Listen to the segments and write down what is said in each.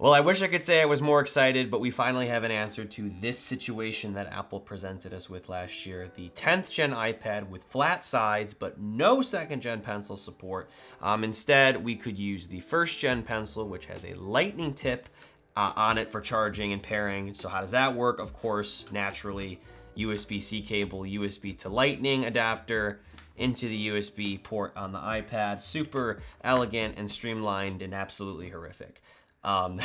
Well, I wish I could say I was more excited, but we finally have an answer to this situation that Apple presented us with last year. The 10th gen iPad with flat sides, but no second gen pencil support. Instead, we could use the first gen pencil, which has a lightning tip on it for charging and pairing. So how does that work? Of course, naturally, USB-C cable, USB to lightning adapter into the USB port on the iPad. Super elegant and streamlined and absolutely horrific. I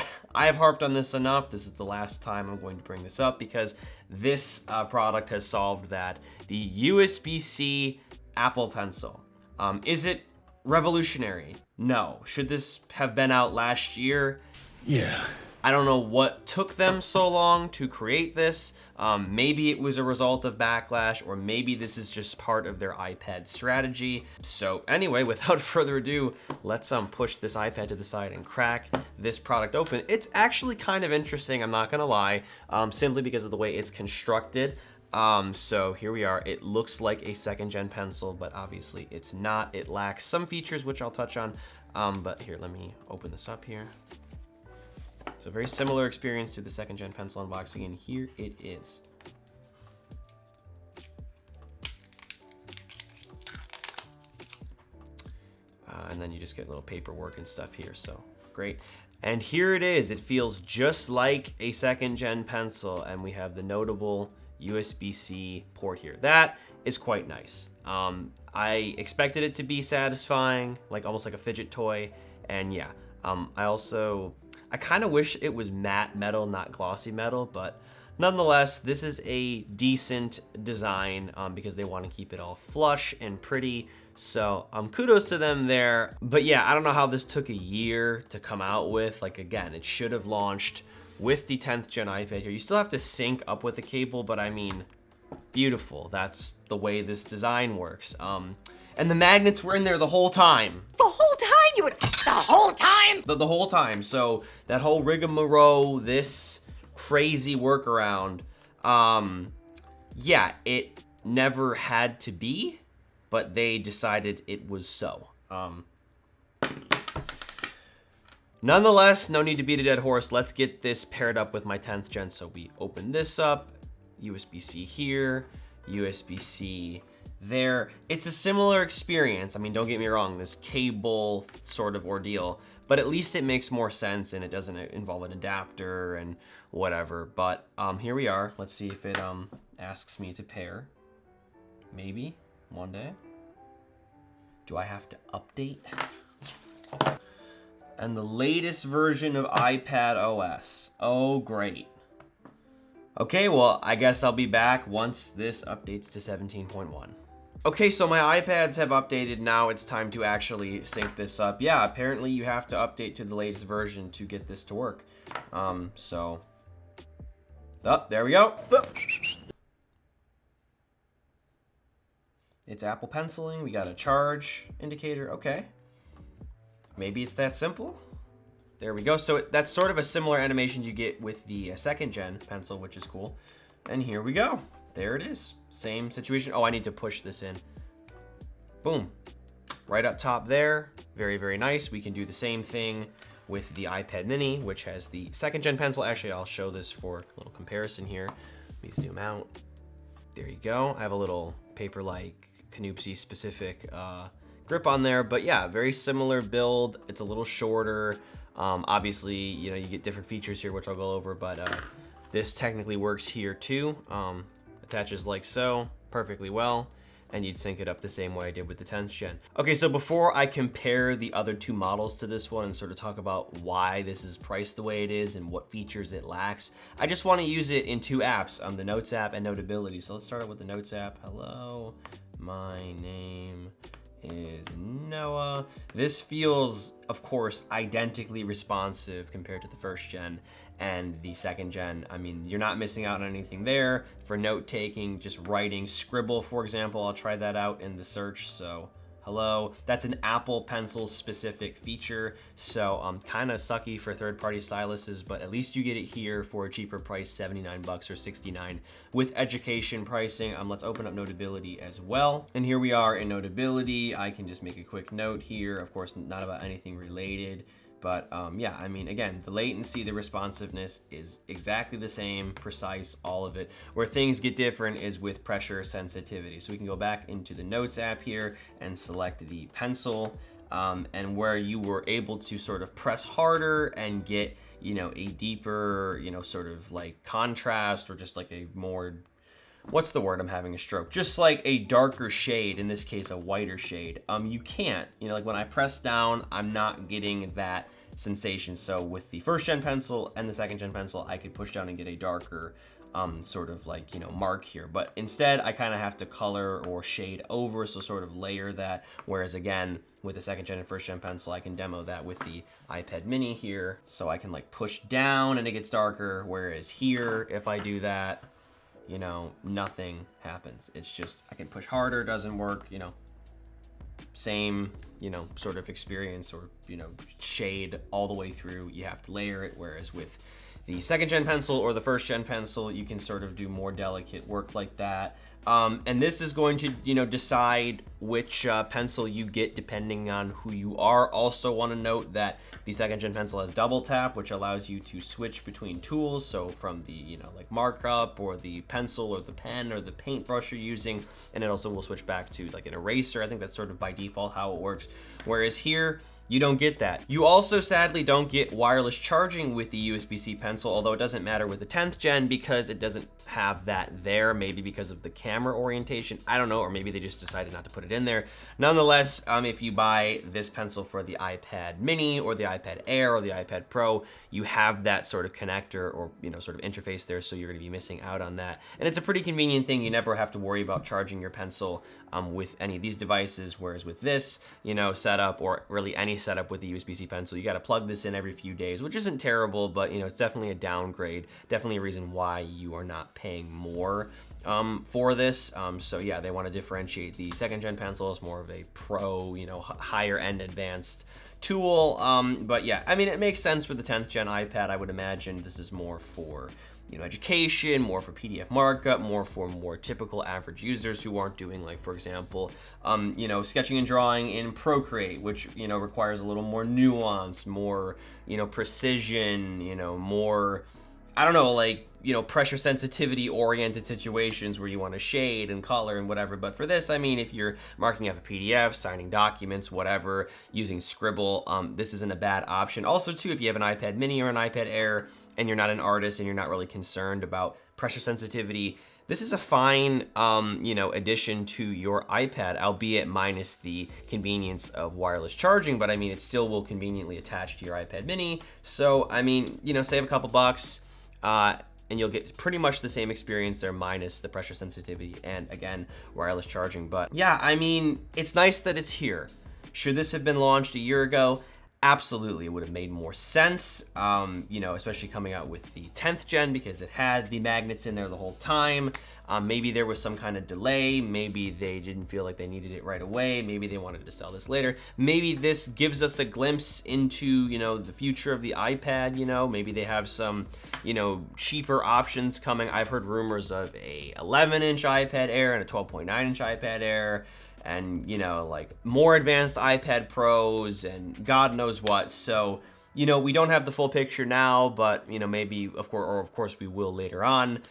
have harped on this enough. This is the last time I'm going to bring this up because this product has solved that. The USB-C Apple Pencil. Is it revolutionary? No. Should this have been out last year? Yeah. I don't know what took them so long to create this. Maybe it was a result of backlash, or maybe this is just part of their iPad strategy. So anyway, without further ado, let's push this iPad to the side and crack this product open. It's actually kind of interesting, I'm not gonna lie, simply because of the way it's constructed. So here we are. It looks like a second gen pencil, but obviously it's not. It lacks some features, which I'll touch on. But here, let me open this up here. So very similar experience to the second gen pencil unboxing, and here it is. And then you just get little paperwork and stuff here, so great. And here it is. It feels just like a second gen pencil, and we have the notable USB-C port here. That is quite nice. I expected it to be satisfying, like almost like a fidget toy, and yeah. I kind of wish it was matte metal, not glossy metal, but nonetheless, this is a decent design because they want to keep it all flush and pretty. So kudos to them there. But yeah, I don't know how this took a year to come out with. Like, again, it should have launched with the 10th gen iPad here. You still have to sync up with the cable, but I mean, beautiful. That's the way this design works. And the magnets were in there the whole time. The whole time? The whole time? The whole time. So that whole rigmarole, this crazy workaround, yeah, it never had to be, but they decided it was so. Nonetheless, no need to beat a dead horse. Let's get this paired up with my 10th gen. So we open this up, USB-C here, USB-C there. It's a similar experience. I mean, don't get me wrong, this cable sort of ordeal, but at least it makes more sense and it doesn't involve an adapter and whatever. But here we are. Let's see if it asks me to pair. Maybe one day. Do I have to update? And the latest version of iPad OS. Oh, great. Okay, well, I guess I'll be back once this updates to 17.1. Okay, so my iPads have updated. Now it's time to actually sync this up. Yeah, apparently you have to update to the latest version to get this to work. Oh, there we go. It's Apple Penciling. We got a charge indicator. Okay. Maybe it's that simple. There we go. So that's sort of a similar animation you get with the second gen pencil, which is cool. And here we go. There it is. Same situation. Oh, I need to push this in. Boom. Right up top there. Very, very nice. We can do the same thing with the iPad mini, which has the second gen pencil. Actually, I'll show this for a little comparison here. Let me zoom out. There you go. I have a little paper-like Canupsi specific grip on there, but yeah, very similar build. It's a little shorter. Obviously, you know, you get different features here, which I'll go over, but this technically works here too. Attaches like so, perfectly well, and you'd sync it up the same way I did with the 10th gen. Okay, so before I compare the other two models to this one and sort of talk about why this is priced the way it is and what features it lacks, I just want to use it in two apps, the Notes app and Notability. So let's start out with the Notes app. Hello, my name is Noah. This feels, of course, identically responsive compared to the first gen and the second gen. I mean, you're not missing out on anything there for note taking, just writing, Scribble, for example. I'll try that out in the search. So hello, that's an Apple Pencil specific feature. So kind of sucky for third-party styluses, but at least you get it here for a cheaper price, 79 bucks or 69 with education pricing. Let's open up Notability as well. And here we are in Notability. I can just make a quick note here, of course, not about anything related, But yeah, I mean, again, the latency, the responsiveness is exactly the same, precise, all of it. Where things get different is with pressure sensitivity. So we can go back into the Notes app here and select the pencil, and where you were able to sort of press harder and get, you know, a deeper, you know, sort of like contrast, or just like a more, what's the word? I'm having a stroke. Just like a darker shade, in this case, a whiter shade. You can't, you know, like when I press down, I'm not getting that sensation. So with the first gen pencil and the second gen pencil, I could push down and get a darker sort of like, you know, mark here. But instead, I kind of have to color or shade over, so sort of layer that. Whereas again, with the second gen and first gen pencil, I can demo that with the iPad mini here. So I can like push down and it gets darker. Whereas here, if I do that, you know, nothing happens. It's just, I can push harder, doesn't work, you know, same, you know, sort of experience, or, you know, shade all the way through. You have to layer it. Whereas with the second gen pencil or the first gen pencil, you can sort of do more delicate work like that. And this is going to, you know, decide which pencil you get depending on who you are. Also want to note that the second gen pencil has double tap, which allows you to switch between tools. So from the, you know, like markup or the pencil or the pen or the paintbrush you're using, and it also will switch back to like an eraser. I think that's sort of by default how it works. Whereas here, you don't get that. You also sadly don't get wireless charging with the USB-C pencil, although it doesn't matter with the 10th gen because it doesn't have that there, maybe because of the camera orientation. I don't know, or maybe they just decided not to put it in there. Nonetheless, if you buy this pencil for the iPad mini or the iPad Air or the iPad Pro, you have that sort of connector or, you know, sort of interface there, so you're gonna be missing out on that. And it's a pretty convenient thing. You never have to worry about charging your pencil with any of these devices, whereas with this, you know, setup, or really any setup with the USB-C pencil, you got to plug this in every few days, which isn't terrible, but, you know, it's definitely a downgrade, definitely a reason why you are not paying more for this. So yeah, they want to differentiate the second gen pencil as more of a pro, you know, higher end advanced tool. But yeah, I mean, it makes sense for the 10th gen iPad. I would imagine this is more for, you know, education, more for PDF markup, more for more typical average users who aren't doing, like, for example, you know, sketching and drawing in Procreate, which, you know, requires a little more nuance, more, you know, precision, you know, more, I don't know, like, you know, pressure sensitivity oriented situations where you want to shade and color and whatever. But for this, I mean, if you're marking up a PDF, signing documents, whatever, using Scribble, this isn't a bad option. Also, too, if you have an iPad mini or an iPad Air and you're not an artist and you're not really concerned about pressure sensitivity, this is a fine, you know, addition to your iPad, albeit minus the convenience of wireless charging. But I mean, it still will conveniently attach to your iPad mini. So, I mean, you know, save a couple bucks, and you'll get pretty much the same experience there, minus the pressure sensitivity and, again, wireless charging. But yeah, I mean, it's nice that it's here. Should this have been launched a year ago? Absolutely, it would have made more sense, you know, especially coming out with the 10th gen, because it had the magnets in there the whole time. Maybe there was some kind of delay. Maybe they didn't feel like they needed it right away. Maybe they wanted to sell this later. Maybe this gives us a glimpse into, you know, the future of the iPad, you know. Maybe they have some, you know, cheaper options coming. I've heard rumors of a 11-inch iPad Air and a 12.9-inch iPad Air, and, you know, like more advanced iPad Pros and God knows what. So, you know, we don't have the full picture now, but, you know, maybe, of course we will later on.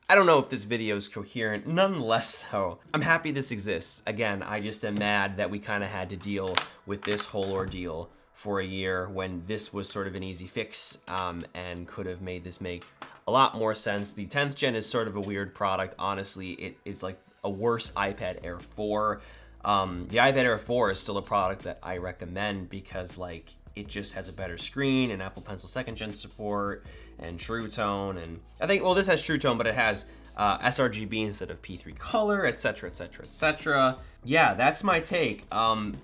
I don't know if this video is coherent. Nonetheless, though, I'm happy this exists. Again, I just am mad that we kind of had to deal with this whole ordeal for a year when this was sort of an easy fix, and could have made this make a lot more sense. The 10th gen is sort of a weird product. Honestly, it's like a worse iPad Air 4. The iPad Air 4 is still a product that I recommend because, like, it just has a better screen and Apple Pencil 2nd gen support and True Tone, and I think, well, this has True Tone, but it has sRGB instead of P3 color, etc, etc, etc. Yeah, that's my take.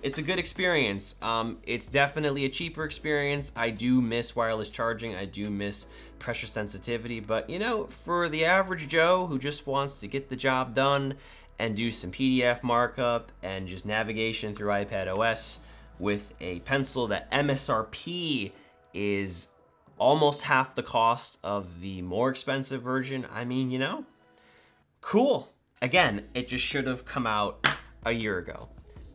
It's a good experience. It's definitely a cheaper experience. I do miss wireless charging. I do miss pressure sensitivity, but, you know, for the average Joe who just wants to get the job done and do some PDF markup and just navigation through iPad OS with a pencil that MSRP is almost half the cost of the more expensive version, I mean, you know, cool. Again, it just should have come out a year ago.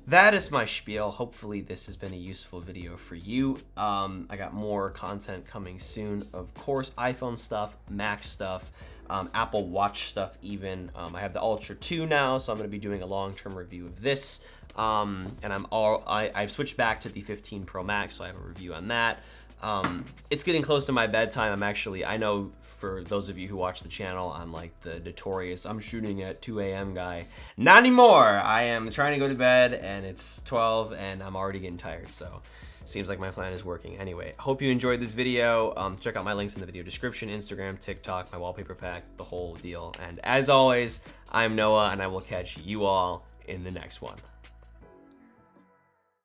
that is my spiel. Hopefully this has been a useful video for you. I got more content coming soon. Of course, iPhone stuff, Mac stuff, Apple Watch stuff even. I have the Ultra 2 now, so I'm gonna be doing a long-term review of this. And I've switched back to the 15 Pro Max, so I have a review on that. It's getting close to my bedtime. I know for those of you who watch the channel, I'm like the notorious, I'm shooting at 2 a.m. guy. Not anymore. I am trying to go to bed and it's 12 and I'm already getting tired. So seems like my plan is working. Anyway, hope you enjoyed this video. Check out my links in the video description, Instagram, TikTok, my wallpaper pack, the whole deal. And as always, I'm Noah and I will catch you all in the next one.